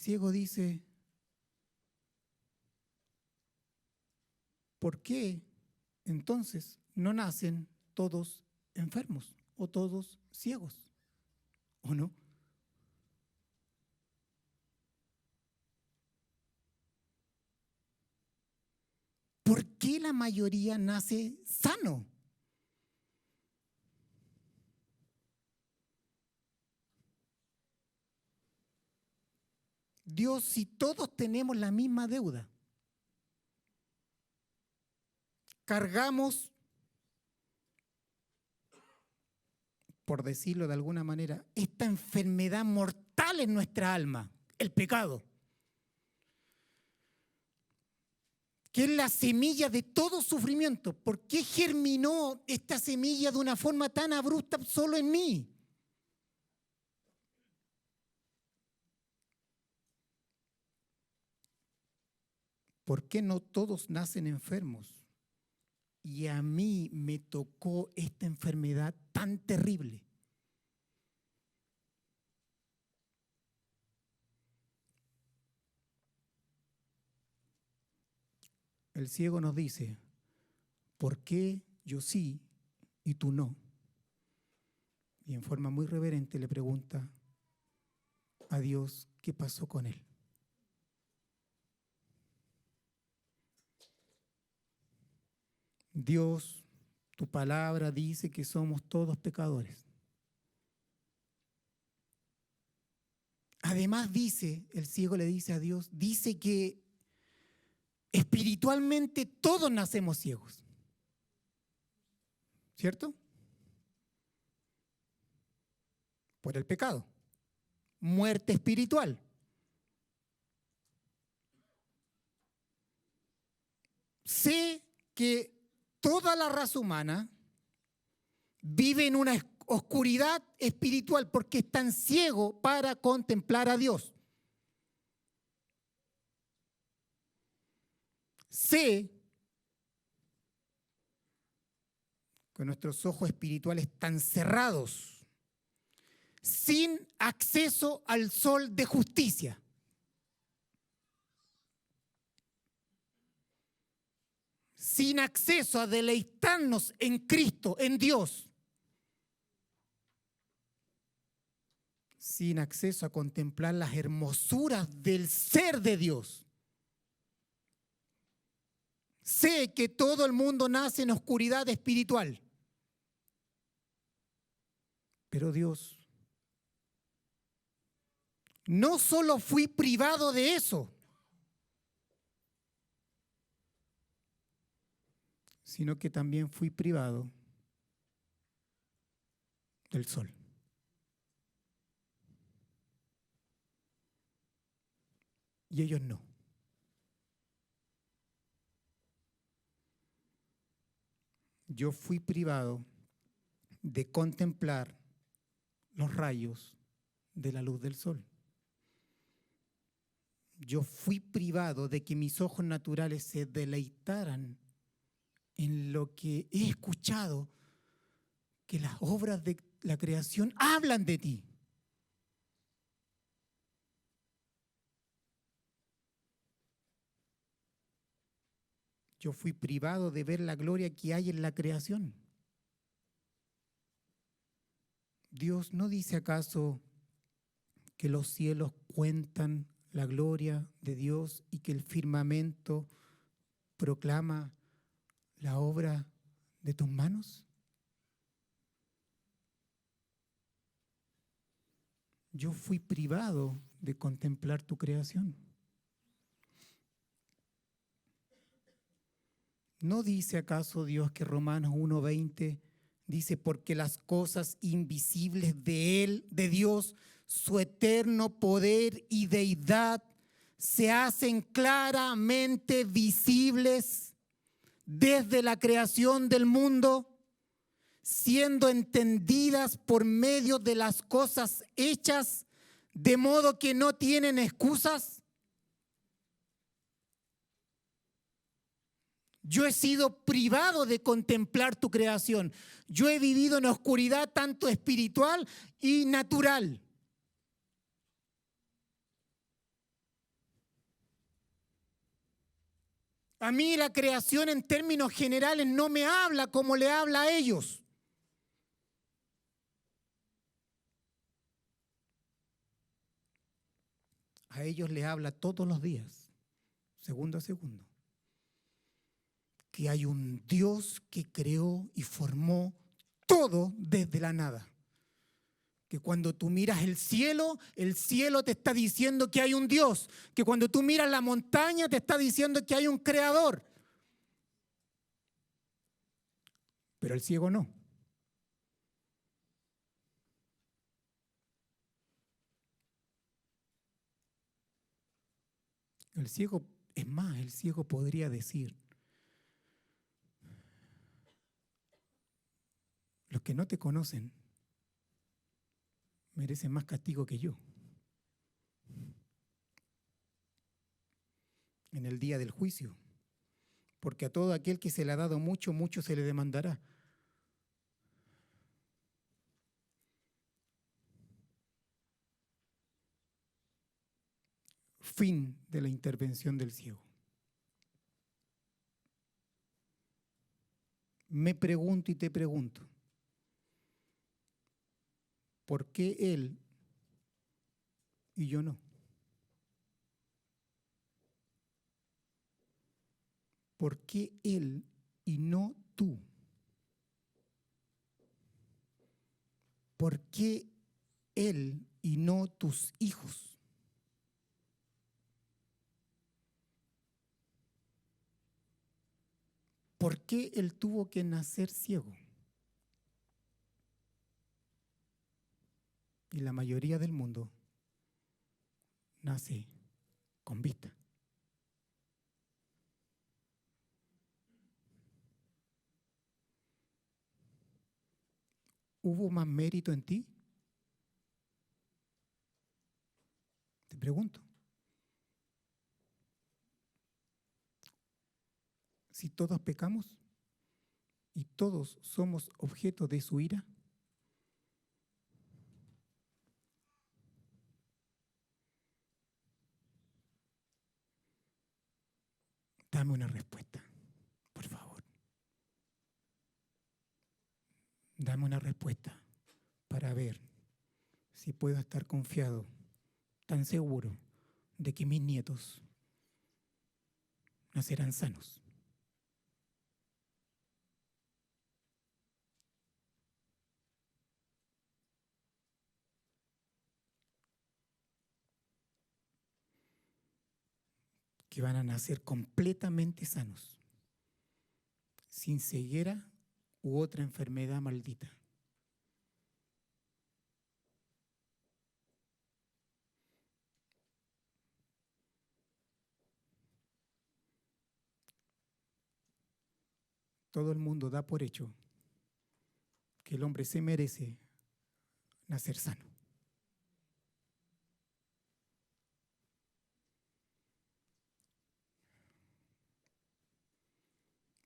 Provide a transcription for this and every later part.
ciego dice, ¿por qué entonces no nacen todos enfermos o todos ciegos? ¿O no? ¿Por qué la mayoría nace sano? Dios, si todos tenemos la misma deuda, cargamos, por decirlo de alguna manera, esta enfermedad mortal en nuestra alma, el pecado, que es la semilla de todo sufrimiento. ¿Por qué germinó esta semilla de una forma tan abrupta solo en mí? ¿Por qué no todos nacen enfermos? Y a mí me tocó esta enfermedad tan terrible. El ciego nos dice, ¿por qué yo sí y tú no? Y en forma muy reverente le pregunta a Dios qué pasó con él. Dios, tu palabra dice que somos todos pecadores. Además dice, el ciego le dice a Dios, dice que espiritualmente todos nacemos ciegos. ¿Cierto? Por el pecado. Muerte espiritual. Sé que toda la raza humana vive en una oscuridad espiritual porque están ciegos para contemplar a Dios. Sé que nuestros ojos espirituales están cerrados, sin acceso al sol de justicia. Sin acceso a deleitarnos en Cristo, en Dios. Sin acceso a contemplar las hermosuras del ser de Dios. Sé que todo el mundo nace en oscuridad espiritual. Pero Dios, no solo fui privado de eso, sino que también fui privado del sol. Y ellos no. Yo fui privado de contemplar los rayos de la luz del sol. Yo fui privado de que mis ojos naturales se deleitaran en lo que he escuchado, que las obras de la creación hablan de ti. Yo fui privado de ver la gloria que hay en la creación. ¿Dios no dice acaso que los cielos cuentan la gloria de Dios y que el firmamento proclama la obra de tus manos? Yo fui privado de contemplar tu creación. ¿No dice acaso Dios que Romanos 1:20 dice, porque las cosas invisibles de Él, de Dios, su eterno poder y deidad, se hacen claramente visibles desde la creación del mundo, siendo entendidas por medio de las cosas hechas, de modo que no tienen excusas? Yo he sido privado de contemplar tu creación. Yo he vivido en oscuridad tanto espiritual y natural. A mí la creación en términos generales no me habla como le habla a ellos. A ellos le habla todos los días, segundo a segundo, que hay un Dios que creó y formó todo desde la nada. Que cuando tú miras el cielo te está diciendo que hay un Dios. Que cuando tú miras la montaña te está diciendo que hay un creador. Pero el ciego no. El ciego, es más, el ciego podría decir: los que no te conocen merecen más castigo que yo. En el día del juicio. Porque a todo aquel que se le ha dado mucho, mucho se le demandará. Fin de la intervención del ciego. Me pregunto y te pregunto, ¿por qué él y yo no? ¿Por qué él y no tú? ¿Por qué él y no tus hijos? ¿Por qué él tuvo que nacer ciego? Y la mayoría del mundo nace con vista. ¿Hubo más mérito en ti? Te pregunto. Si todos pecamos y todos somos objeto de su ira, dame una respuesta, por favor. Dame una respuesta para ver si puedo estar confiado, tan seguro de que mis nietos nacerán sanos. Que van a nacer completamente sanos, sin ceguera u otra enfermedad maldita. Todo el mundo da por hecho que el hombre se merece nacer sano.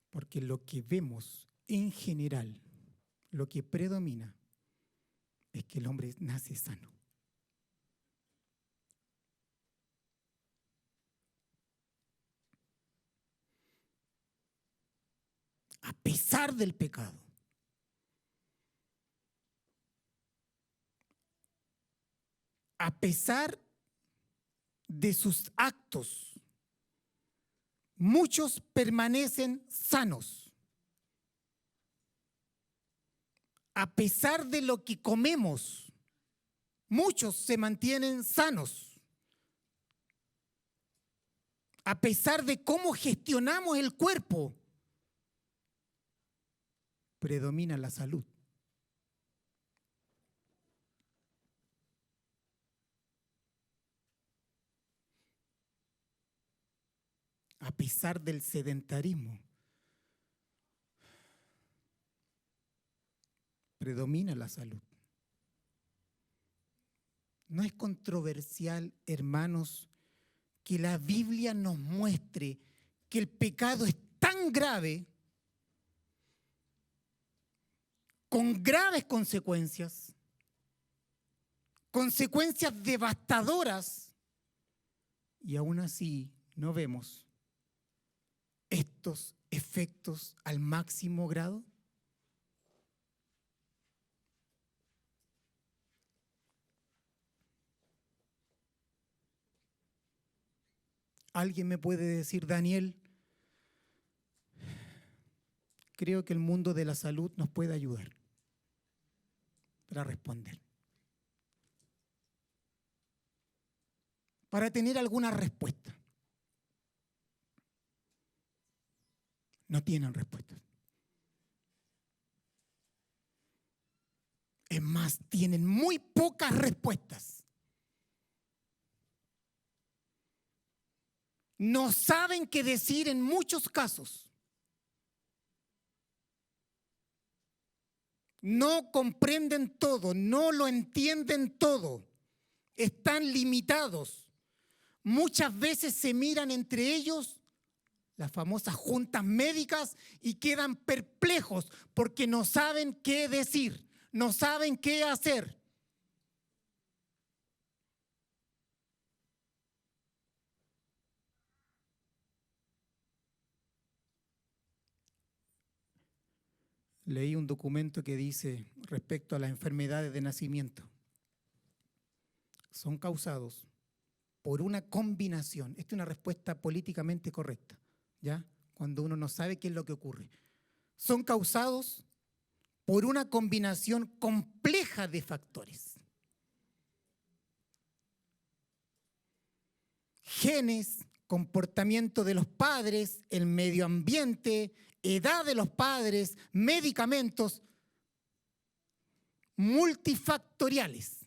Porque lo que vemos en general, lo que predomina, es que el hombre nace sano. A pesar del pecado. A pesar de sus actos, muchos permanecen sanos. A pesar de lo que comemos, muchos se mantienen sanos. A pesar de cómo gestionamos el cuerpo, predomina la salud. A pesar del sedentarismo, predomina la salud. No es controversial, hermanos, que la Biblia nos muestre que el pecado es tan grave, con graves consecuencias, consecuencias devastadoras, y aún así no vemos estos efectos al máximo grado? ¿Alguien me puede decir, Daniel, creo que el mundo de la salud nos puede ayudar para responder? Para tener alguna respuesta. No tienen respuestas. Es más, tienen muy pocas respuestas. No saben qué decir en muchos casos. No comprenden todo, no lo entienden todo. Están limitados. Muchas veces se miran entre ellos, las famosas juntas médicas, y quedan perplejos porque no saben qué decir, no saben qué hacer. Leí un documento que dice respecto a las enfermedades de nacimiento. Son causados por una combinación. Esta es una respuesta políticamente correcta, ¿ya? Cuando uno no sabe qué es lo que ocurre. Son causados por una combinación compleja de factores. Genes, comportamiento de los padres, el medio ambiente, edad de los padres, medicamentos, multifactoriales,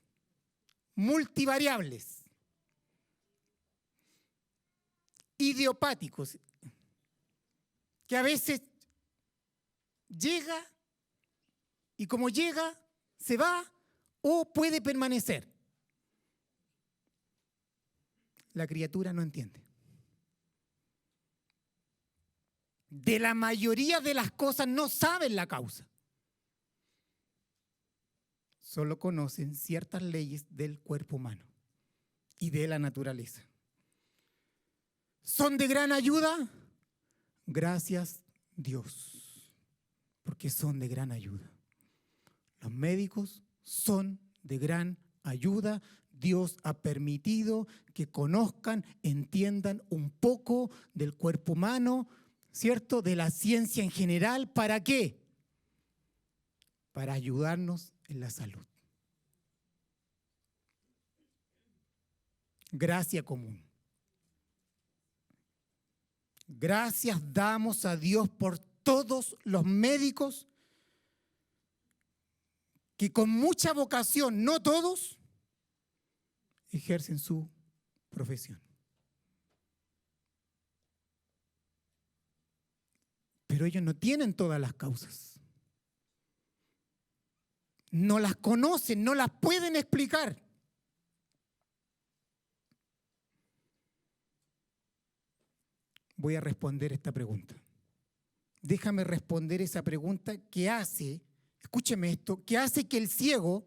multivariables, idiopáticos, que a veces llega y como llega, se va o puede permanecer. La criatura no entiende. De la mayoría de las cosas no saben la causa. Solo conocen ciertas leyes del cuerpo humano y de la naturaleza. ¿Son de gran ayuda? Gracias Dios, porque son de gran ayuda. Los médicos son de gran ayuda. Dios ha permitido que conozcan, entiendan un poco del cuerpo humano, ¿cierto? De la ciencia en general. ¿Para qué? Para ayudarnos en la salud. Gracia común. Gracias damos a Dios por todos los médicos que con mucha vocación, no todos, ejercen su profesión. Pero ellos no tienen todas las causas. No las conocen, no las pueden explicar. Voy a responder esta pregunta. Déjame responder esa pregunta que hace, escúcheme esto, que hace que el ciego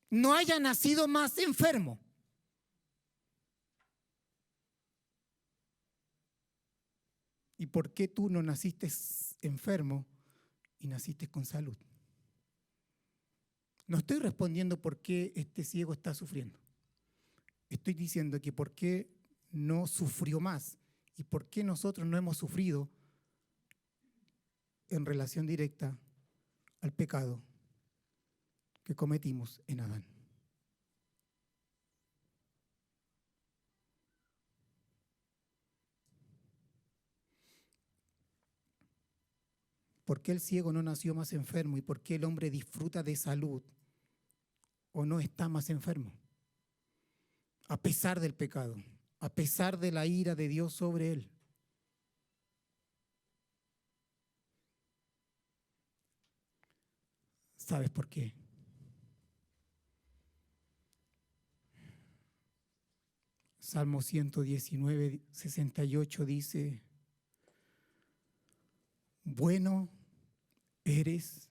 no haya nacido más enfermo. ¿Y por qué tú no naciste enfermo y naciste con salud? No estoy respondiendo por qué este ciego está sufriendo. Estoy diciendo que por qué no sufrió más y por qué nosotros no hemos sufrido en relación directa al pecado que cometimos en Adán. ¿Por qué el ciego no nació más enfermo y por qué el hombre disfruta de salud o no está más enfermo? A pesar del pecado, a pesar de la ira de Dios sobre él. ¿Sabes por qué? Salmo 119, 68 dice: bueno eres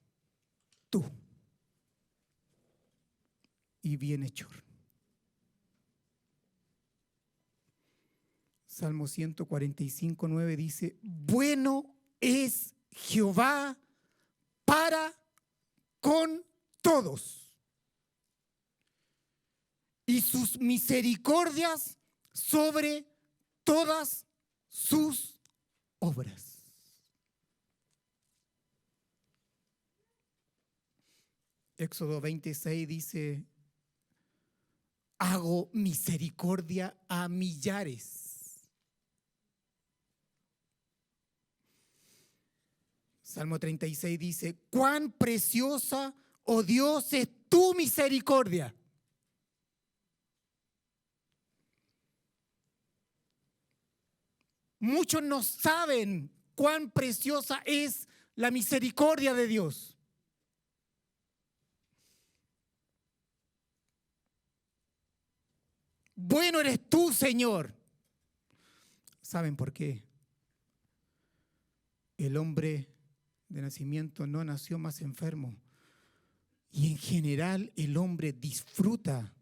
tú y bienhechor. Salmo 145, 9 dice, bueno es Jehová para con todos, y sus misericordias sobre todas sus obras. Éxodo 26 dice, hago misericordia a millares. Salmo 36 dice, cuán preciosa, oh Dios, es tu misericordia. Muchos no saben cuán preciosa es la misericordia de Dios. Bueno eres tú, Señor. ¿Saben por qué? El hombre de nacimiento no nació más enfermo. Y en general el hombre disfruta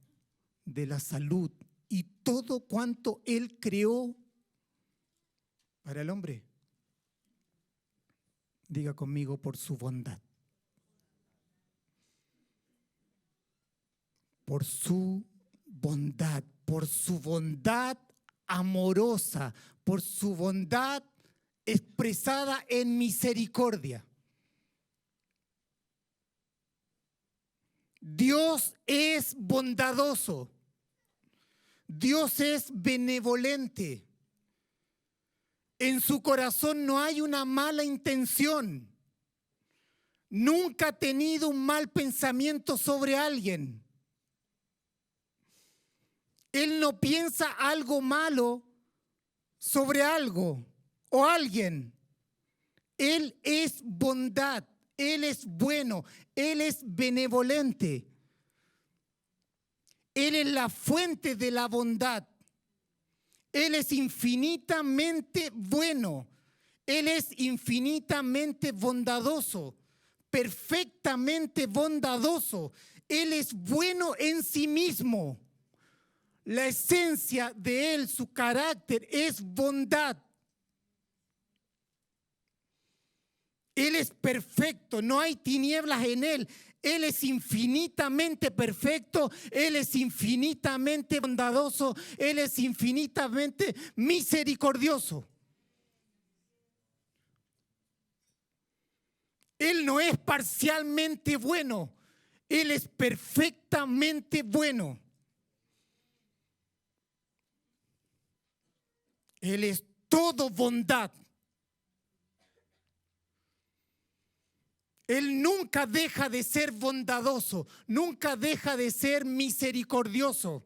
de la salud y todo cuanto Él creó para el hombre. Diga conmigo, por su bondad. Por su bondad, por su bondad amorosa, por su bondad expresada en misericordia. Dios es bondadoso. Dios es benevolente. En su corazón no hay una mala intención. Nunca ha tenido un mal pensamiento sobre alguien. Él no piensa algo malo sobre algo o alguien. Él es bondad, Él es bueno, Él es benevolente. Él es la fuente de la bondad. Él es infinitamente bueno. Él es infinitamente bondadoso, perfectamente bondadoso. Él es bueno en sí mismo. La esencia de Él, su carácter, es bondad. Él es perfecto, no hay tinieblas en Él. Él es infinitamente perfecto, Él es infinitamente bondadoso, Él es infinitamente misericordioso. Él no es parcialmente bueno, Él es perfectamente bueno. Él es todo bondad. Él nunca deja de ser bondadoso, nunca deja de ser misericordioso.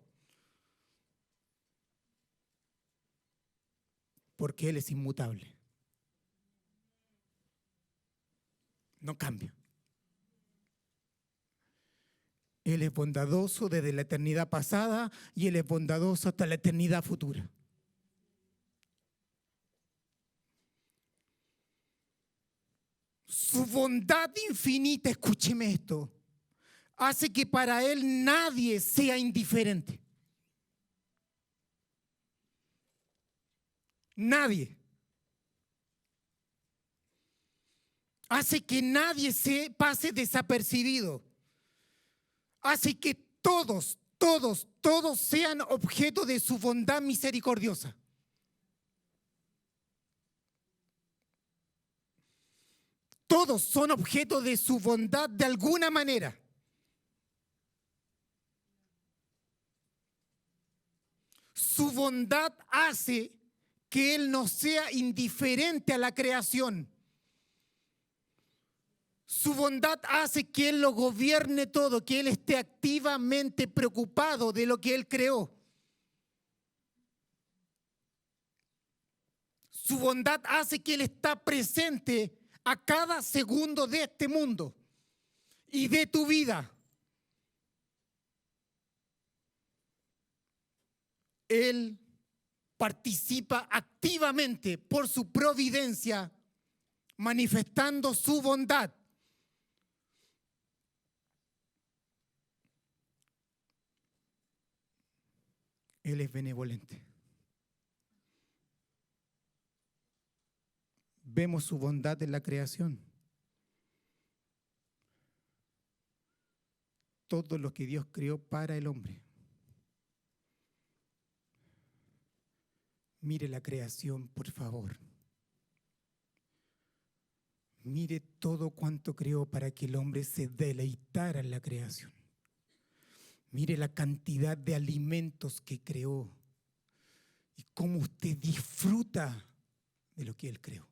Porque Él es inmutable. No cambia. Él es bondadoso desde la eternidad pasada y Él es bondadoso hasta la eternidad futura. Su bondad infinita, escúcheme esto, hace que para Él nadie sea indiferente. Nadie. Hace que nadie se pase desapercibido. Hace que todos sean objeto de su bondad misericordiosa. Todos son objeto de su bondad de alguna manera. Su bondad hace que Él no sea indiferente a la creación. Su bondad hace que Él lo gobierne todo, que Él esté activamente preocupado de lo que Él creó. Su bondad hace que Él está presente a cada segundo de este mundo y de tu vida. Él participa activamente por su providencia, manifestando su bondad. Él es benevolente. vemos su bondad en la creación. Todo lo que Dios creó para el hombre. Mire la creación, por favor. Mire todo cuanto creó para que el hombre se deleitara en la creación. Mire la cantidad de alimentos que creó y cómo usted disfruta de lo que Él creó.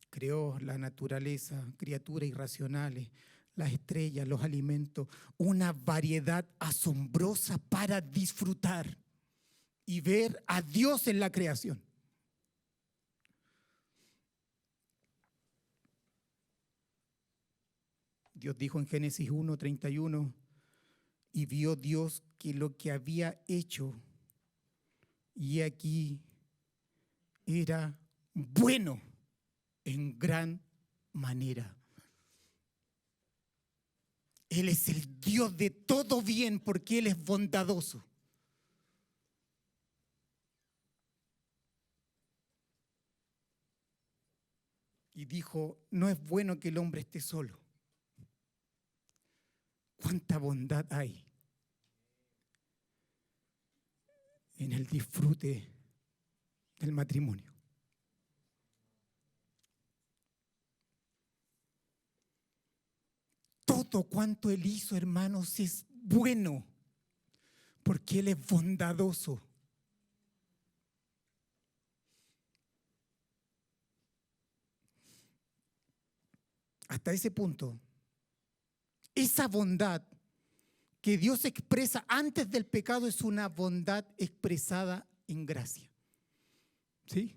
Creó la naturaleza, criaturas irracionales, las estrellas, los alimentos, una variedad asombrosa para disfrutar y ver a Dios en la creación. Dios dijo en Génesis 1:31, y vio Dios que lo que había hecho, y aquí era bueno en gran manera. Él es el Dios de todo bien porque Él es bondadoso. Y dijo, no es bueno que el hombre esté solo. ¿Cuánta bondad hay en el disfrute del matrimonio? Todo cuanto Él hizo, hermanos, es bueno, porque Él es bondadoso. Hasta ese punto, esa bondad que Dios expresa antes del pecado es una bondad expresada en gracia. ¿Sí?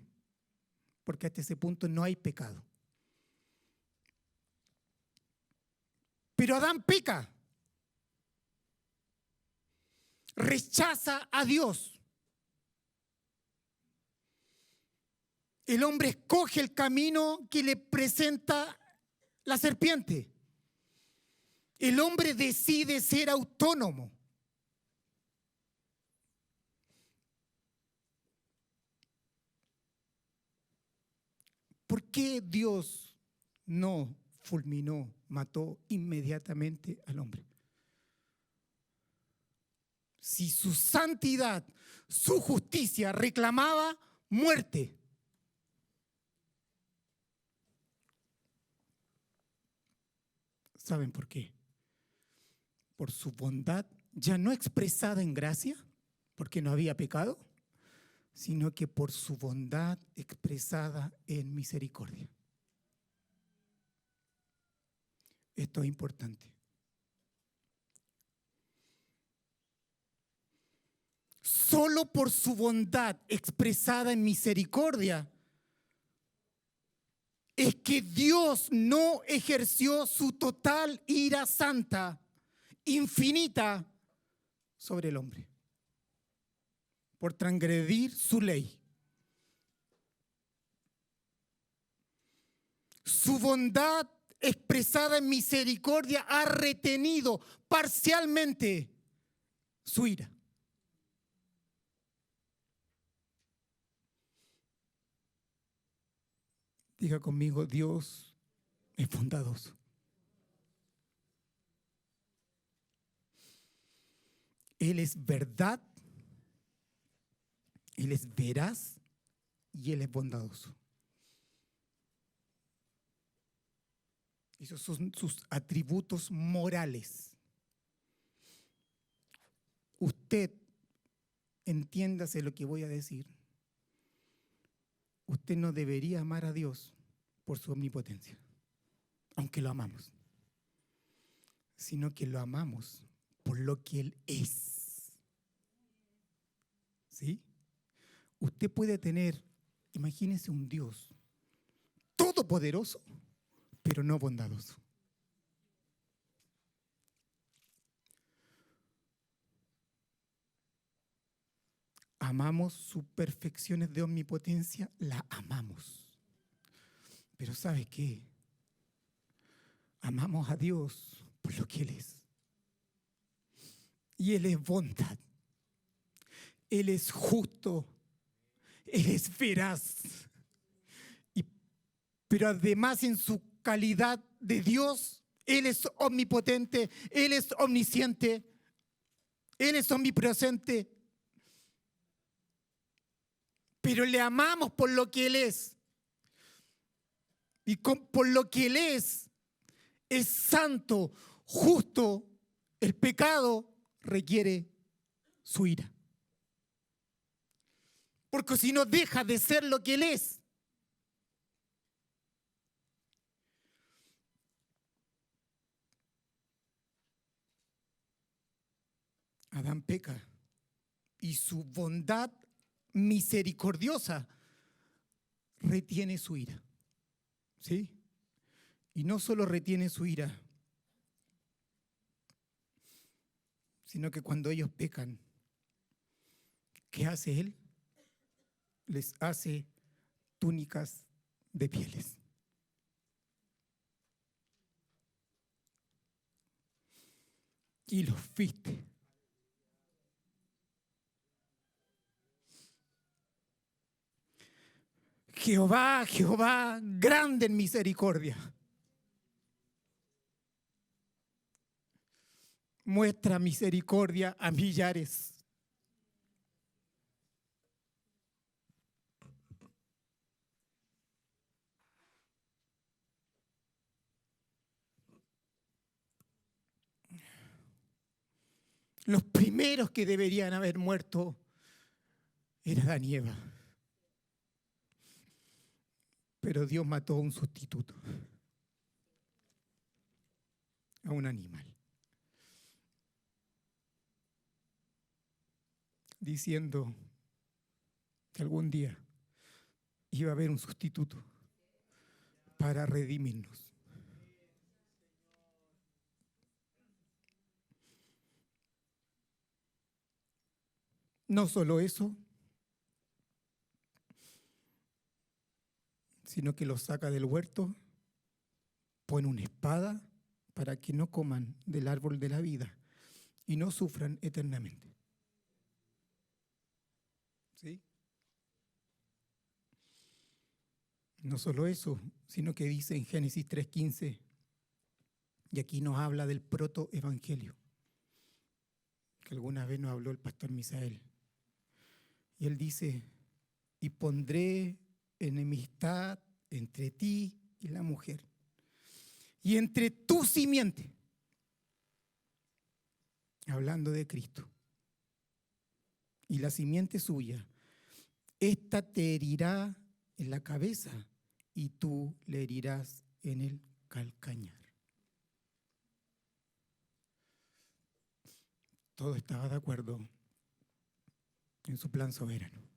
Porque hasta ese punto no hay pecado. Pero Adán peca. Rechaza a Dios. El hombre escoge el camino que le presenta la serpiente. El hombre decide ser autónomo. ¿Por qué Dios no fulminó, mató inmediatamente al hombre? Si su santidad, su justicia reclamaba muerte. ¿Saben por qué? Por su bondad, ya no expresada en gracia, porque no había pecado, sino que por su bondad expresada en misericordia. Esto es importante. Solo por su bondad expresada en misericordia es que Dios no ejerció su total ira santa, infinita, sobre el hombre, por transgredir su ley. Su bondad expresada en misericordia ha retenido parcialmente su ira. Diga conmigo, Dios es bondadoso. Él es verdad, Él es veraz y Él es bondadoso. Esos son sus atributos morales. Usted, entiéndase lo que voy a decir. Usted no debería amar a Dios por su omnipotencia, aunque lo amamos, sino que lo amamos por lo que Él es. ¿Sí? Usted puede tener, imagínese un Dios todopoderoso, pero no bondadoso. Amamos sus perfecciones de omnipotencia, la amamos. Pero ¿sabe qué? Amamos a Dios por lo que Él es. Y Él es bondad. Él es justo. Él es veraz. Pero además, en su calidad de Dios, Él es omnipotente, Él es omnisciente, Él es omnipresente. Pero le amamos por lo que Él es. Y por lo que Él es santo, justo. El pecado requiere su ira. Porque si no, deja de ser lo que Él es. Adán peca y su bondad misericordiosa retiene su ira. ¿Sí? Y no solo retiene su ira, sino que cuando ellos pecan, ¿qué hace Él? Les hace túnicas de pieles. Y los viste. Jehová, Jehová, grande en misericordia. Muestra misericordia a millares. Los primeros que deberían haber muerto era Adán y Eva. Pero Dios mató a un sustituto, a un animal, diciendo que algún día iba a haber un sustituto para redimirnos. No solo eso, sino que los saca del huerto, pone una espada para que no coman del árbol de la vida y no sufran eternamente. ¿Sí? No solo eso, sino que dice en Génesis 3:15, y aquí nos habla del protoevangelio, que alguna vez nos habló el pastor Misael. Y él dice, y pondré enemistad entre ti y la mujer, y entre tu simiente, hablando de Cristo, y la simiente suya, esta te herirá en la cabeza y tú le herirás en el calcañar. Todo estaba de acuerdo en su plan soberano.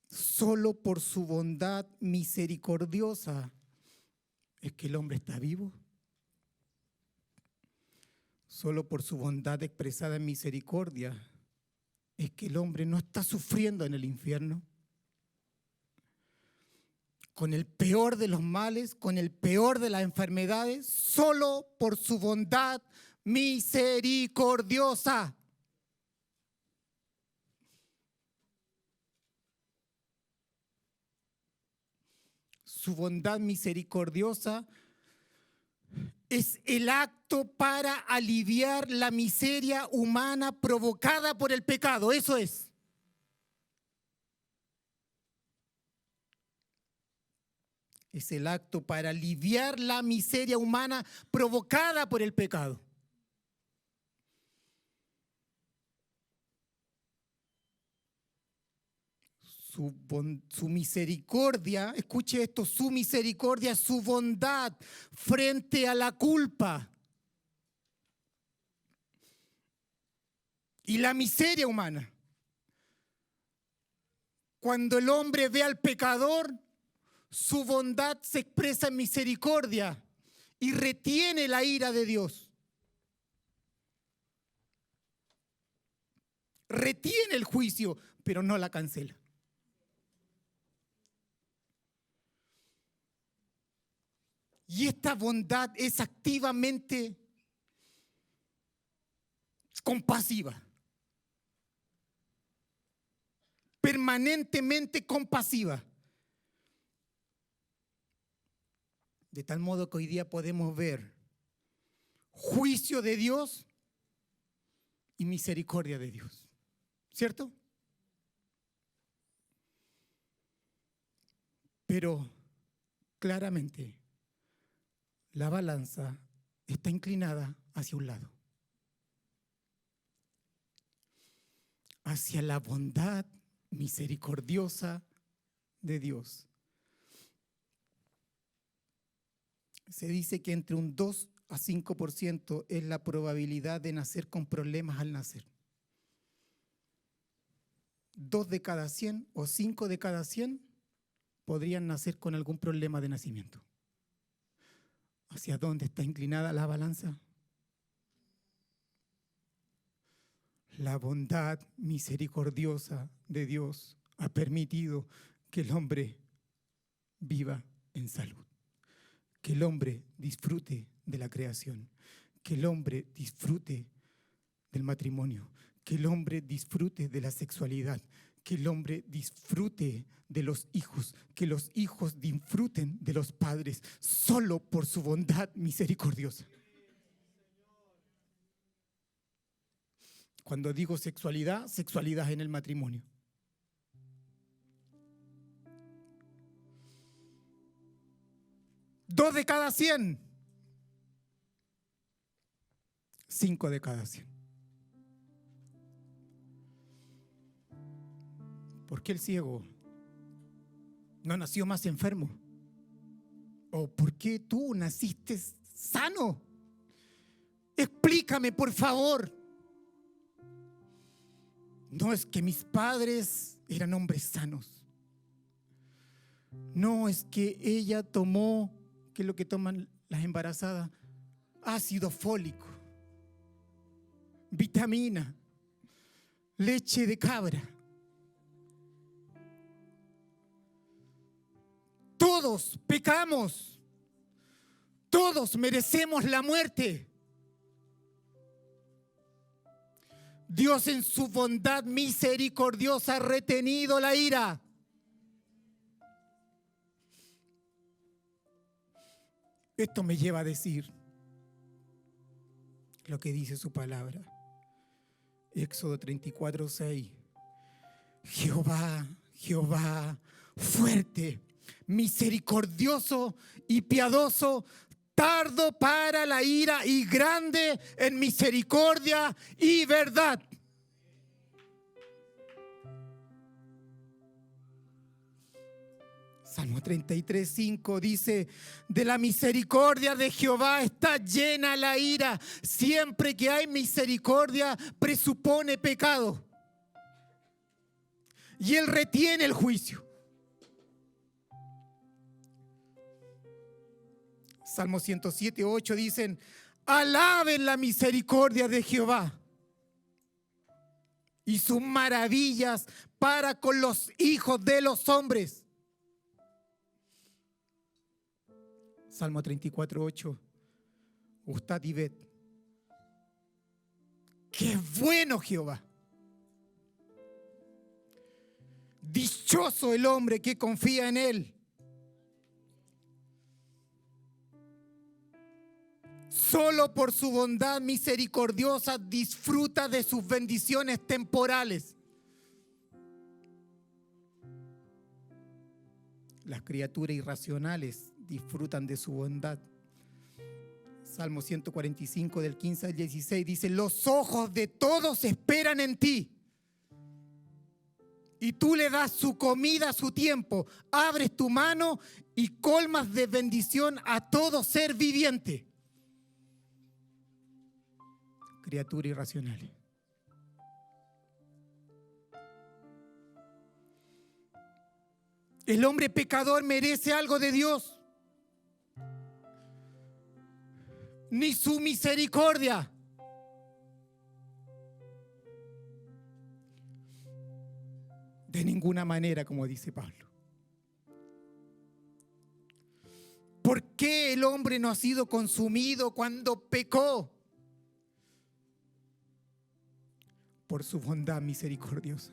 Solo por su bondad misericordiosa es que el hombre está vivo. Solo por su bondad expresada en misericordia es que el hombre no está sufriendo en el infierno. Con el peor de los males, con el peor de las enfermedades, solo por su bondad misericordiosa. Su bondad misericordiosa es el acto para aliviar la miseria humana provocada por el pecado. Eso es. Es el acto para aliviar la miseria humana provocada por el pecado. Su misericordia, escuche esto, su misericordia, su bondad frente a la culpa y la miseria humana. Cuando el hombre ve al pecador, su bondad se expresa en misericordia y retiene la ira de Dios. Retiene el juicio, pero no la cancela. Y esta bondad es activamente compasiva. Permanentemente compasiva. De tal modo que hoy día podemos ver juicio de Dios y misericordia de Dios. ¿Cierto? Pero claramente la balanza está inclinada hacia un lado. Hacia la bondad misericordiosa de Dios. Se dice que entre un 2 a 5% es la probabilidad de nacer con problemas al nacer. 2 de cada 100 o 5 de cada 100 podrían nacer con algún problema de nacimiento. ¿Hacia dónde está inclinada la balanza? La bondad misericordiosa de Dios ha permitido que el hombre viva en salud, que el hombre disfrute de la creación, que el hombre disfrute del matrimonio, que el hombre disfrute de la sexualidad, que el hombre disfrute de los hijos, que los hijos disfruten de los padres, solo por su bondad misericordiosa. Cuando digo sexualidad, sexualidad en el matrimonio. Dos de cada 100. 5 de cada 100. ¿Por qué el ciego no nació más enfermo? ¿O por qué tú naciste sano? Explícame, por favor. No es que mis padres eran hombres sanos. No es que ella tomó, ¿qué es lo que toman las embarazadas? Ácido fólico, vitamina, leche de cabra. Todos pecamos. Todos merecemos la muerte. Dios en su bondad misericordiosa ha retenido la ira. Esto me lleva a decir lo que dice su palabra. Éxodo 34:6. Jehová, Jehová, fuerte, misericordioso y piadoso, tardo para la ira y grande en misericordia y verdad. Salmo 33:5 dice: de la misericordia de Jehová está llena la ira. Siempre que hay misericordia presupone pecado. Y Él retiene el juicio. Salmo 107:8 dicen: alaben la misericordia de Jehová y sus maravillas para con los hijos de los hombres. Salmo 34:8. Gustad y ved. ¡Qué bueno Jehová! Dichoso el hombre que confía en Él. Solo por su bondad misericordiosa disfruta de sus bendiciones temporales. Las criaturas irracionales disfrutan de su bondad. Salmo 145 del 15 al 16 dice: los ojos de todos esperan en ti, y tú le das su comida a su tiempo. Abres tu mano y colmas de bendición a todo ser viviente. Criaturas irracionales. ¿El hombre pecador merece algo de Dios? Ni su misericordia. De ninguna manera, como dice Pablo. ¿Por qué el hombre no ha sido consumido cuando pecó? Por su bondad misericordiosa.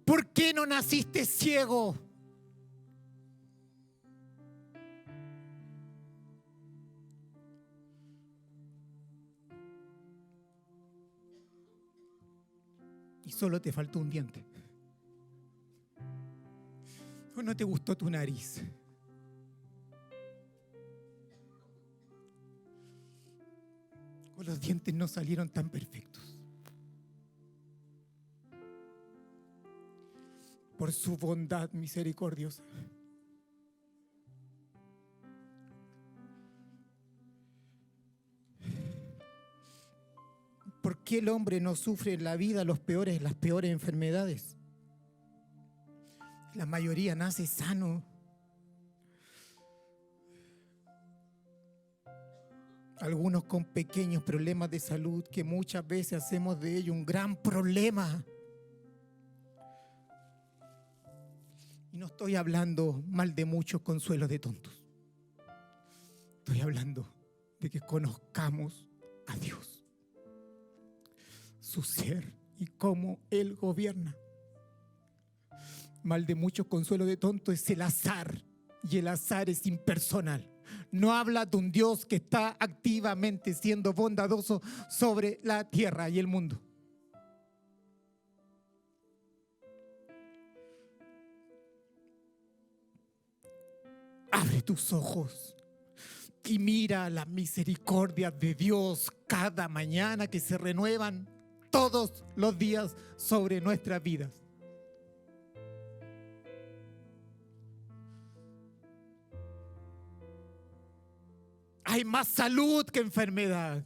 ¿Por qué no naciste ciego? Y solo te faltó un diente. ¿O no te gustó tu nariz? ¿O los dientes no salieron tan perfectos? Por su bondad misericordiosa. ¿Por qué el hombre no sufre en la vida las peores enfermedades? La mayoría nace sano. Algunos con pequeños problemas de salud que muchas veces hacemos de ello un gran problema. Y no estoy hablando mal de muchos consuelos de tontos. Estoy hablando de que conozcamos a Dios, su ser y cómo Él gobierna. Mal de muchos consuelos de tontos es el azar, y el azar es impersonal. No habla de un Dios que está activamente siendo bondadoso sobre la tierra y el mundo. Abre tus ojos y mira la misericordia de Dios cada mañana, que se renuevan todos los días sobre nuestras vidas. Hay más salud que enfermedad.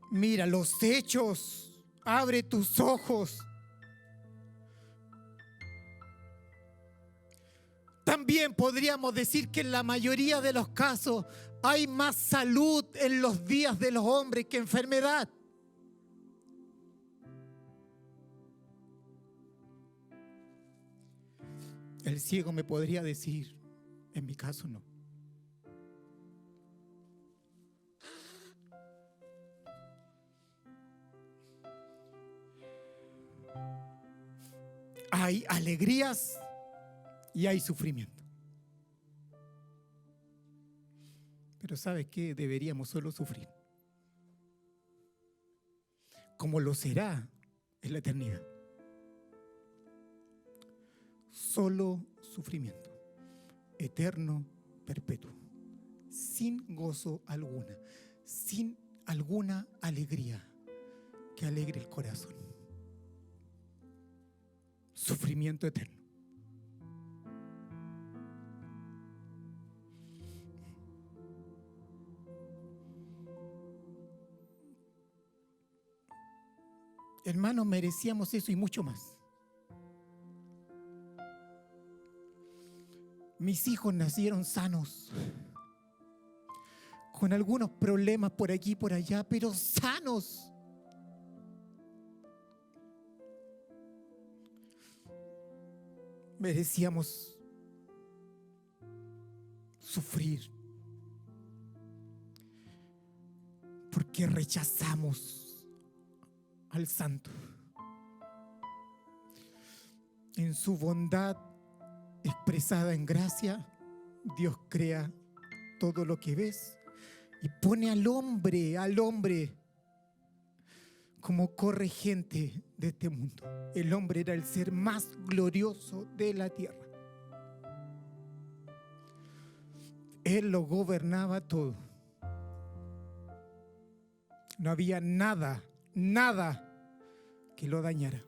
Mira los hechos. Abre tus ojos. También podríamos decir que en la mayoría de los casos hay más salud en los días de los hombres que enfermedad. El ciego me podría decir, en mi caso no. Hay alegrías y hay sufrimiento. Pero ¿sabes qué? Deberíamos solo sufrir, como lo será en la eternidad. Solo sufrimiento, eterno, perpetuo, sin gozo alguna, sin alguna alegría que alegre el corazón. Sufrimiento eterno. Hermanos, merecíamos eso y mucho más. Mis hijos nacieron sanos, con algunos problemas por aquí y por allá, pero sanos. Merecíamos sufrir porque rechazamos al Santo. En su bondad expresada en gracia, Dios crea todo lo que ves y pone al hombre como corregente de este mundo. El hombre era el ser más glorioso de la tierra. Él lo gobernaba todo. No había nada que lo dañara.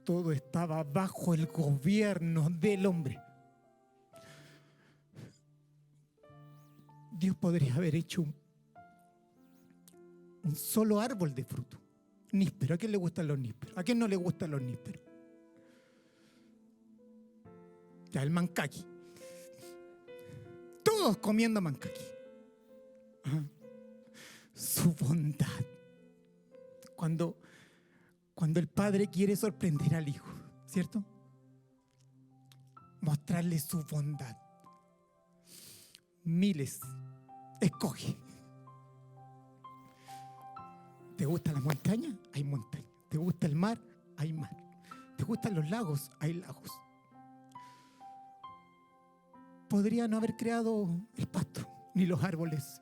Todo estaba bajo el gobierno del hombre. Dios podría haber hecho un solo árbol de fruto. Níspero. ¿A quién le gustan los nísperos? ¿A quién no le gustan los nísperos? Ya, el mancaki. Todos comiendo mancaki. Su bondad, Cuando el padre quiere sorprender al hijo, ¿cierto? Mostrarle su bondad. Miles, escoge. ¿Te gusta la montaña? Hay montaña. ¿Te gusta el mar? Hay mar. ¿Te gustan los lagos? Hay lagos. Podría no haber creado el pasto ni los árboles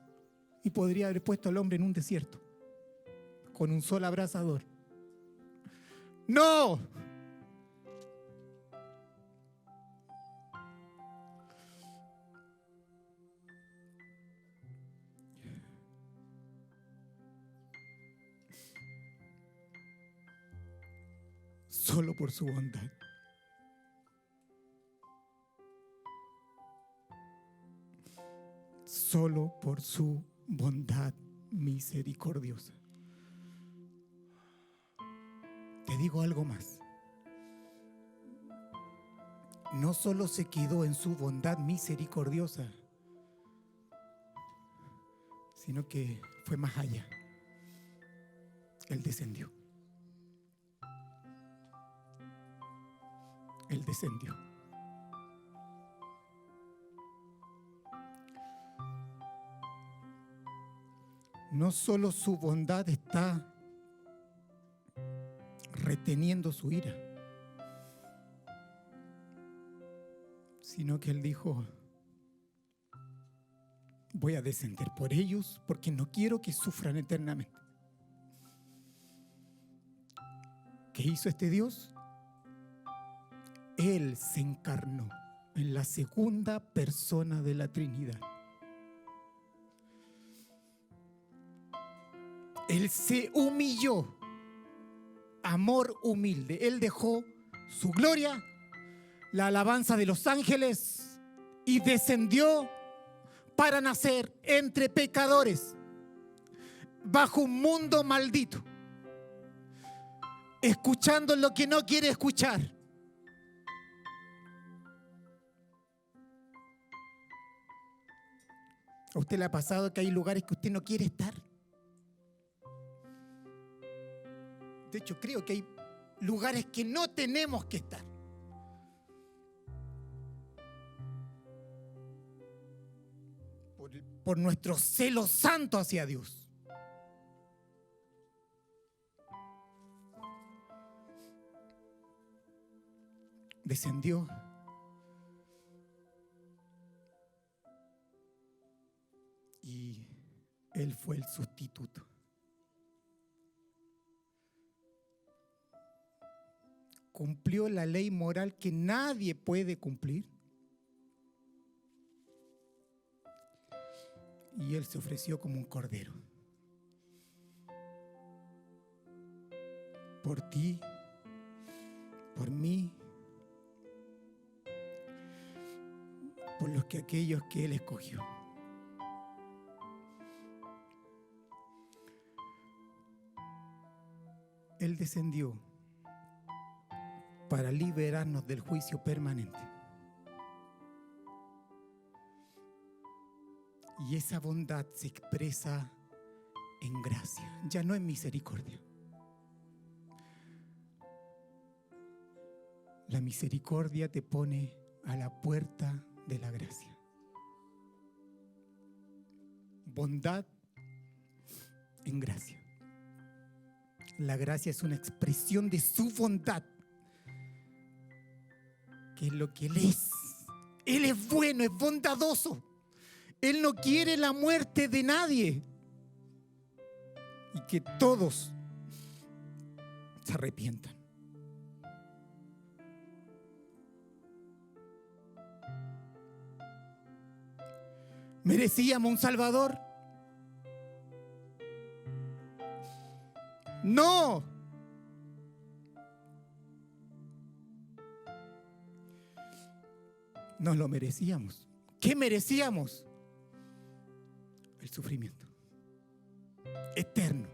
y podría haber puesto al hombre en un desierto con un sol abrasador. ¡No! Solo por su bondad. Solo por su bondad misericordiosa. Te digo algo más. No solo se quedó en su bondad misericordiosa, sino que fue más allá. Él descendió. Él descendió. No solo su bondad está reteniendo su ira, sino que Él dijo: voy a descender por ellos porque no quiero que sufran eternamente. ¿Qué hizo este Dios? Él se encarnó en la segunda persona de la Trinidad. Él se humilló, amor humilde. Él dejó su gloria, la alabanza de los ángeles y descendió para nacer entre pecadores, bajo un mundo maldito, escuchando lo que no quiere escuchar. ¿A usted le ha pasado que hay lugares que usted no quiere estar? De hecho, creo que hay lugares que no tenemos que estar. Por nuestro celo santo hacia Dios. Descendió. Y Él fue el sustituto. Cumplió la ley moral que nadie puede cumplir. Y Él se ofreció como un cordero. Por ti, por mí, por aquellos que Él escogió. Él descendió para liberarnos del juicio permanente. Y esa bondad se expresa en gracia, ya no en misericordia. La misericordia te pone a la puerta de la gracia. Bondad en gracia. La gracia es una expresión de su bondad, que es lo que Él es. Él es bueno, es bondadoso. Él no quiere la muerte de nadie. Y que todos se arrepientan. ¿Merecíamos un Salvador? No. Nos lo merecíamos. ¿Qué merecíamos? El sufrimiento eterno.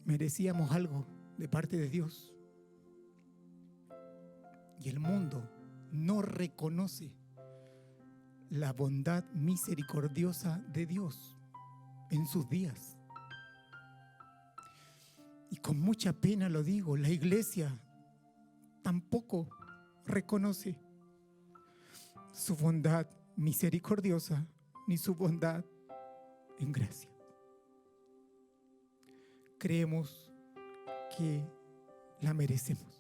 Merecíamos algo de parte de Dios. Y el mundo no reconoce la bondad misericordiosa de Dios en sus días. Y con mucha pena lo digo, la iglesia tampoco reconoce su bondad misericordiosa ni su bondad en gracia. Creemos que la merecemos.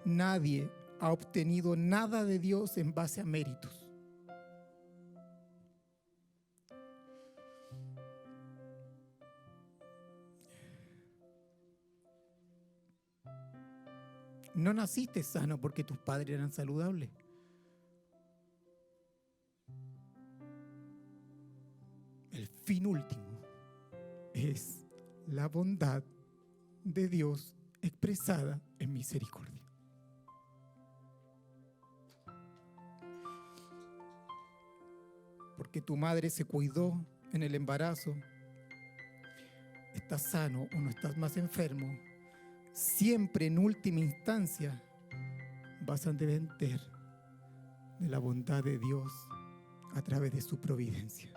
Nadie ha obtenido nada de Dios en base a méritos. No naciste sano porque tus padres eran saludables. El fin último es la bondad de Dios expresada en misericordia. Porque tu madre se cuidó en el embarazo, estás sano o no estás más enfermo, siempre en última instancia vas a depender de la bondad de Dios a través de su providencia.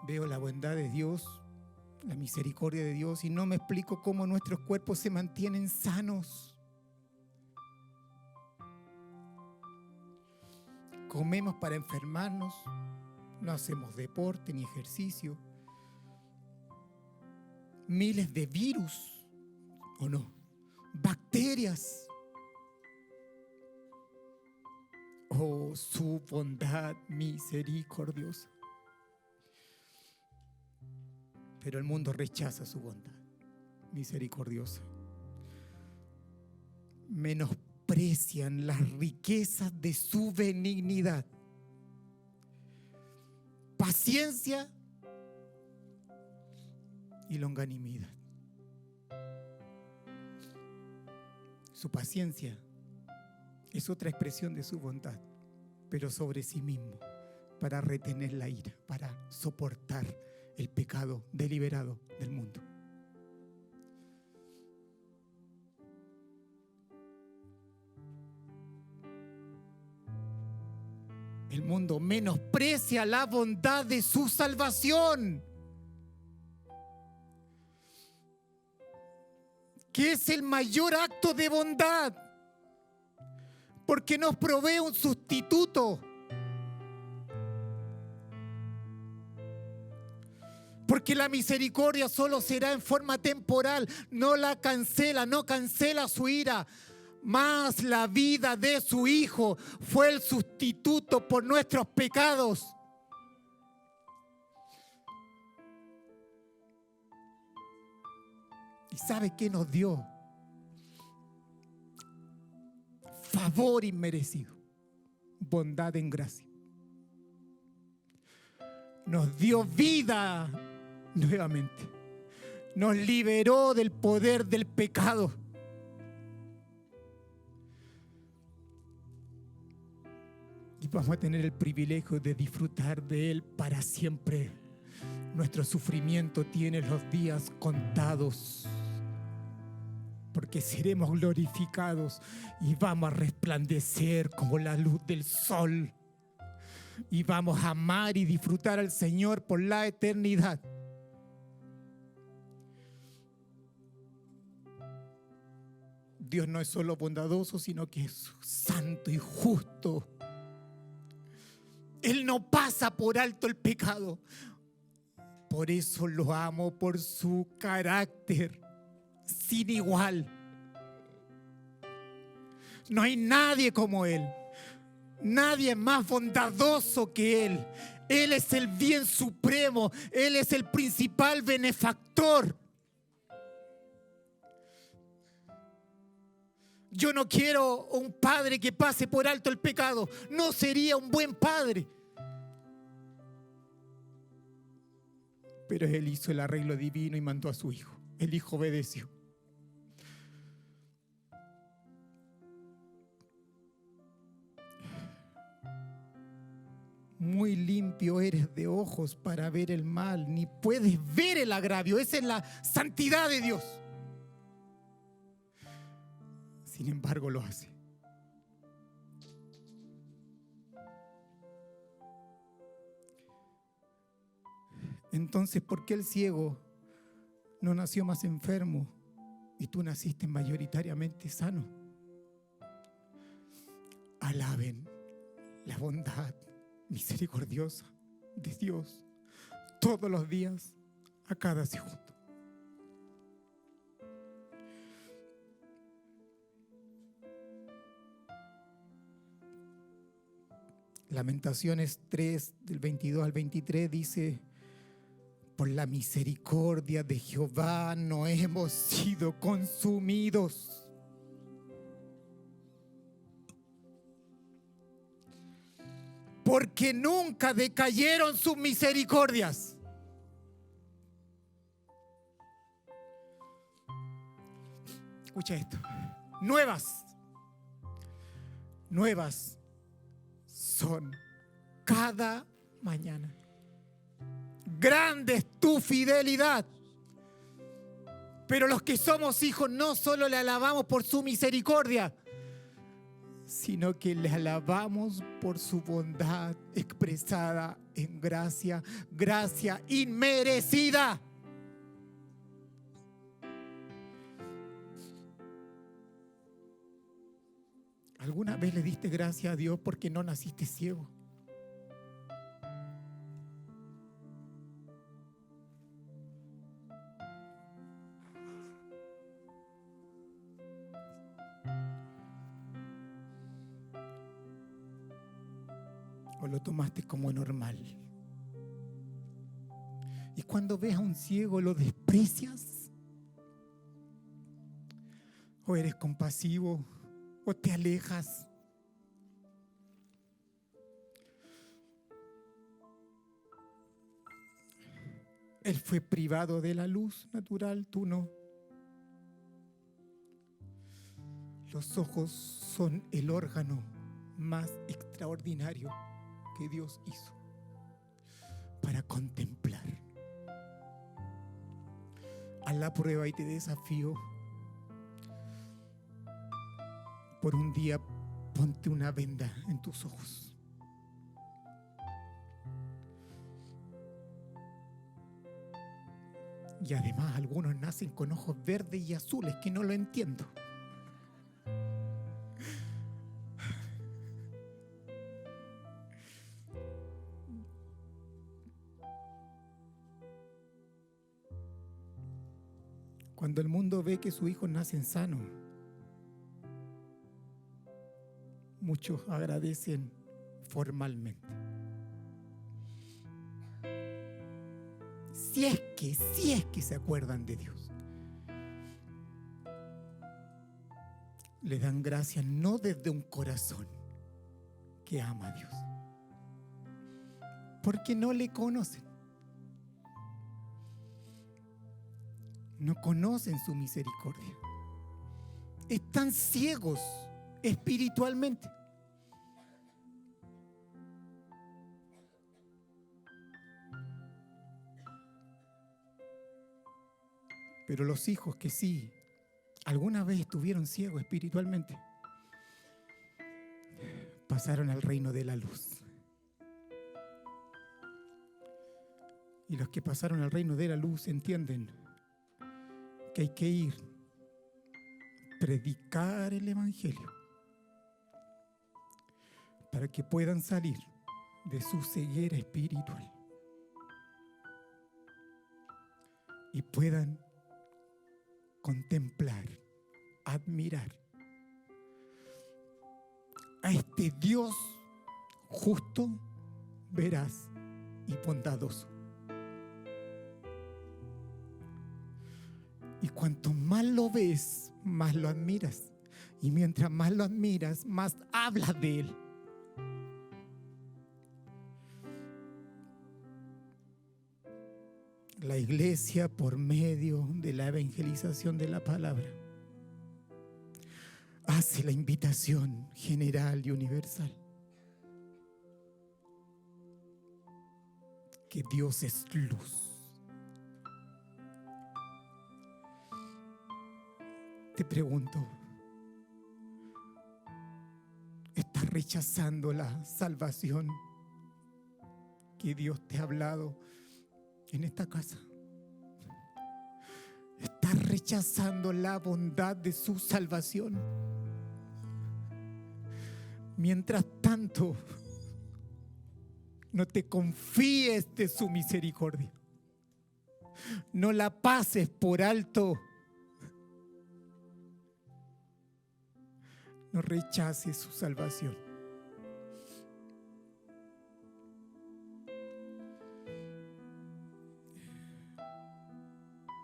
Veo la bondad de Dios, la misericordia de Dios y no me explico cómo nuestros cuerpos se mantienen sanos. Comemos para enfermarnos, no hacemos deporte ni ejercicio. Miles de virus, ¿o no? Bacterias. Oh, su bondad misericordiosa. Pero el mundo rechaza su bondad misericordiosa. Menosprecian las riquezas de su benignidad, paciencia y longanimidad. Su paciencia es otra expresión de su bondad, pero sobre sí mismo, para retener la ira, para soportar el pecado deliberado del mundo. El mundo menosprecia la bondad de su salvación, que es el mayor acto de bondad, porque nos provee un sustituto. Porque la misericordia solo será en forma temporal, no cancela su ira. Mas la vida de su Hijo fue el sustituto por nuestros pecados. ¿Y sabe qué nos dio? Favor inmerecido, bondad en gracia. Nos dio vida nuevamente. Nos liberó del poder del pecado. Y vamos a tener el privilegio de disfrutar de Él para siempre. Nuestro sufrimiento tiene los días contados, porque seremos glorificados y vamos a resplandecer como la luz del sol. Y vamos a amar y disfrutar al Señor por la eternidad. Dios no es solo bondadoso, sino que es santo y justo. Él no pasa por alto el pecado. Por eso lo amo, por su carácter sin igual. No hay nadie como Él. Nadie más bondadoso que Él. Él es el bien supremo. Él es el principal benefactor. Yo no quiero un padre que pase por alto el pecado. No sería un buen padre. Pero Él hizo el arreglo divino y mandó a su Hijo. El Hijo obedeció. muy limpio eres de ojos para ver el mal, ni puedes ver el agravio. Esa es la santidad de Dios. Sin embargo, lo hace. Entonces, ¿por qué el ciego no nació más enfermo y tú naciste mayoritariamente sano? Alaben la bondad misericordiosa de Dios todos los días, a cada segundo. Lamentaciones 3, del 22 al 23 dice: por la misericordia de Jehová no hemos sido consumidos. Porque nunca decayeron sus misericordias. Escucha esto. Nuevas son cada mañana. Grande es tu fidelidad. Pero los que somos hijos no solo le alabamos por su misericordia, sino que le alabamos por su bondad expresada en gracia, gracia inmerecida. ¿Alguna vez le diste gracias a Dios porque no naciste ciego? ¿O lo tomaste como normal? Y cuando ves a un ciego, ¿lo desprecias? ¿O eres compasivo? ¿O te alejas? Él fue privado de la luz natural, tú no. Los ojos son el órgano más extraordinario que Dios hizo para contemplar. Haz la prueba y te desafío. Por un día ponte una venda en tus ojos. Y además algunos nacen con ojos verdes y azules, que no lo entiendo. Cuando el mundo ve que sus hijos nacen sanos, muchos agradecen formalmente. Si es que se acuerdan de Dios. Le dan gracias no desde un corazón que ama a Dios, porque no le conocen. No conocen su misericordia. Están ciegos espiritualmente. Pero los hijos que sí, alguna vez estuvieron ciegos espiritualmente, pasaron al reino de la luz. Y los que pasaron al reino de la luz entienden que hay que ir, predicar el evangelio para que puedan salir de su ceguera espiritual y puedan contemplar, admirar a este Dios justo, veraz y bondadoso. Y cuanto más lo ves, más lo admiras. Y mientras más lo admiras, más hablas de Él. La iglesia, por medio de la evangelización de la palabra, hace la invitación general y universal. que Dios es luz. Te pregunto, ¿estás rechazando la salvación que Dios te ha hablado en esta casa? ¿Estás rechazando la bondad de su salvación? Mientras tanto, no te confíes de su misericordia. No la pases por alto. No rechaces su salvación.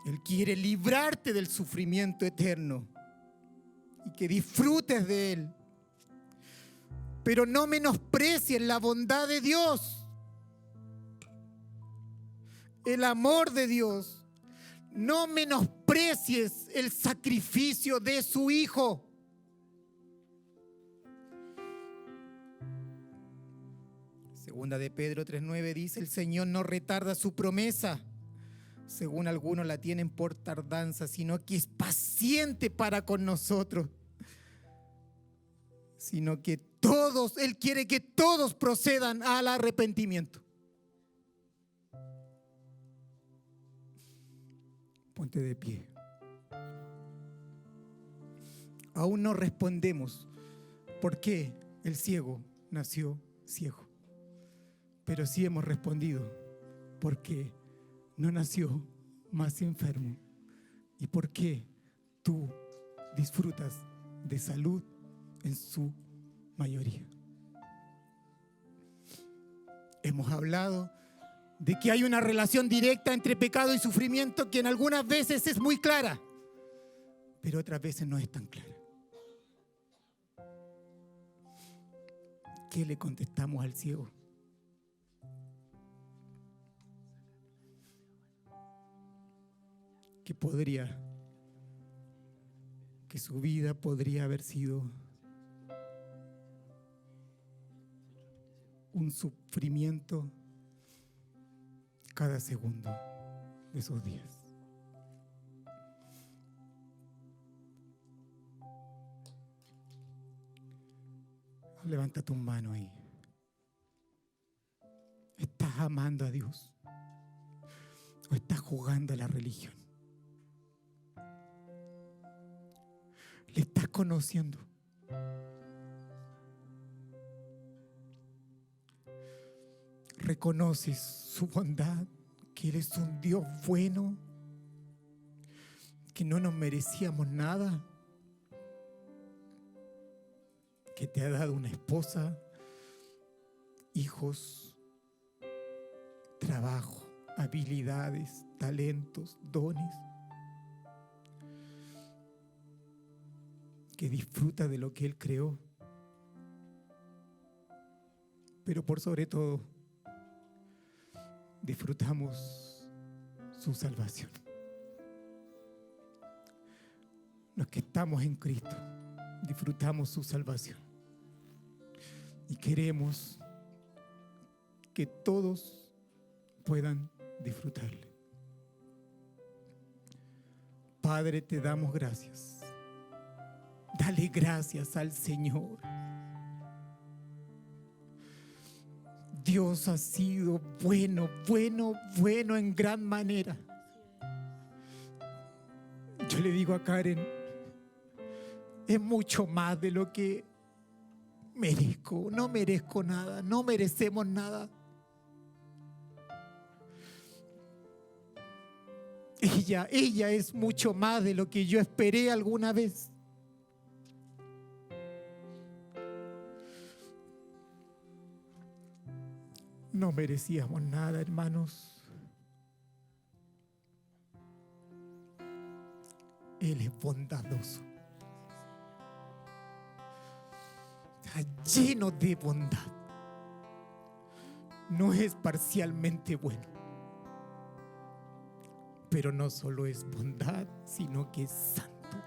Él quiere librarte del sufrimiento eterno y que disfrutes de Él. Pero no menosprecies la bondad de Dios, el amor de Dios. No menosprecies el sacrificio de su Hijo. Segunda de Pedro 3:9 dice: el Señor no retarda su promesa, según algunos la tienen por tardanza, sino que es paciente para con nosotros, sino que Él quiere que todos procedan al arrepentimiento. Ponte de pie. Aún no respondemos por qué el ciego nació ciego, pero sí hemos respondido por qué no nació más enfermo y por qué tú disfrutas de salud en su mayoría. Hemos hablado de que hay una relación directa entre pecado y sufrimiento que en algunas veces es muy clara, pero otras veces no es tan clara. ¿Qué le contestamos al ciego? Que su vida podría haber sido un sufrimiento cada segundo de sus días. Levanta tu mano ahí. ¿Estás amando a Dios o estás jugando a la religión? ¿Le estás conociendo? ¿Reconoces su bondad? Que Él es un Dios bueno, que no nos merecíamos nada, que te ha dado una esposa, hijos, trabajo, habilidades, talentos, dones, que disfruta de lo que Él creó, pero por sobre todo disfrutamos su salvación. Los que estamos en Cristo disfrutamos su salvación y queremos que todos puedan disfrutarle. Padre, te damos gracias. Dale gracias al Señor. Dios ha sido bueno, bueno, bueno en gran manera. Yo le digo a Karen, es mucho más de lo que merezco. No merezco nada, no merecemos nada. Ella es mucho más de lo que yo esperé alguna vez. No merecíamos nada, hermanos. Él es bondadoso. Está lleno de bondad. No es parcialmente bueno. Pero no solo es bondad, sino que es santo.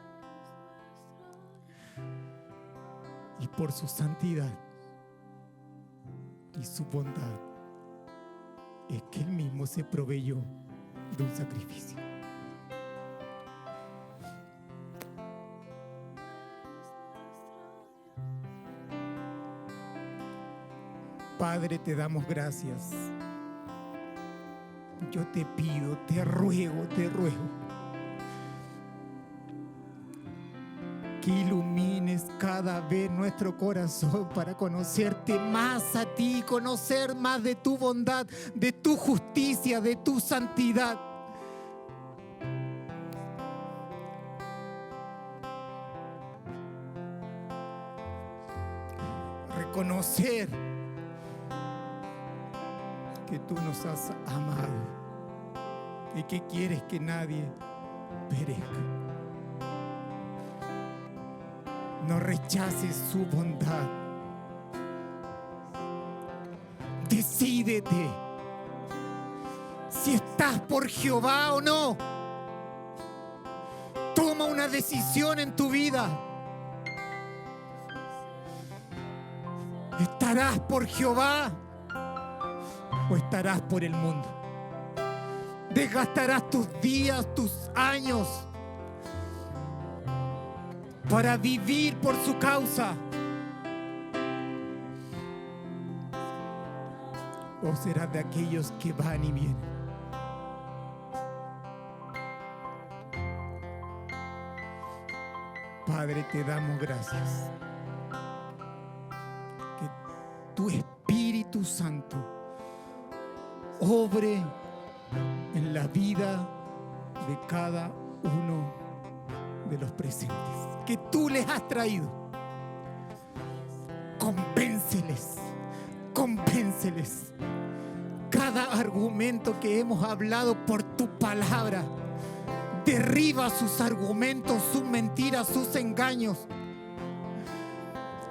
Y por su santidad y su bondad, es que Él mismo se proveyó de un sacrificio. Padre, te damos gracias. Yo te pido, te ruego, que ilumines cada vez nuestro corazón para conocerte más a ti, conocer más de tu bondad, de tu justicia, de tu santidad. Reconocer que tú nos has amado y que quieres que nadie perezca. No rechaces su bondad. Decídete si estás por Jehová o no. Toma una decisión en tu vida. ¿Estarás por Jehová o estarás por el mundo? ¿Desgastarás tus días, tus años para vivir por su causa? ¿O serás de aquellos que van y vienen? Padre, te damos gracias. Que tu Espíritu Santo obre en la vida de cada uno de los presentes que tú les has traído. Convénceles. Cada argumento que hemos hablado por tu palabra, derriba sus argumentos, sus mentiras, sus engaños.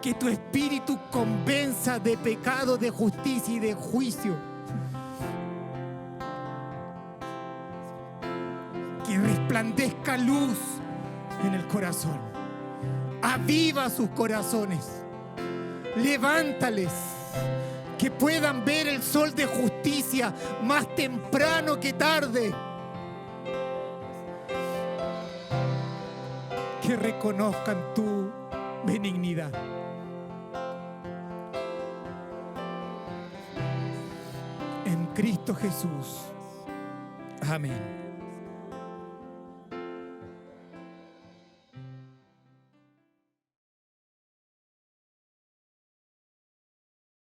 Que tu Espíritu convenza de pecado, de justicia y de juicio. Que resplandezca luz en el corazón. Aviva sus corazones. Levántales. Que puedan ver el sol de justicia más temprano que tarde. Que reconozcan tu benignidad. En Cristo Jesús. Amén.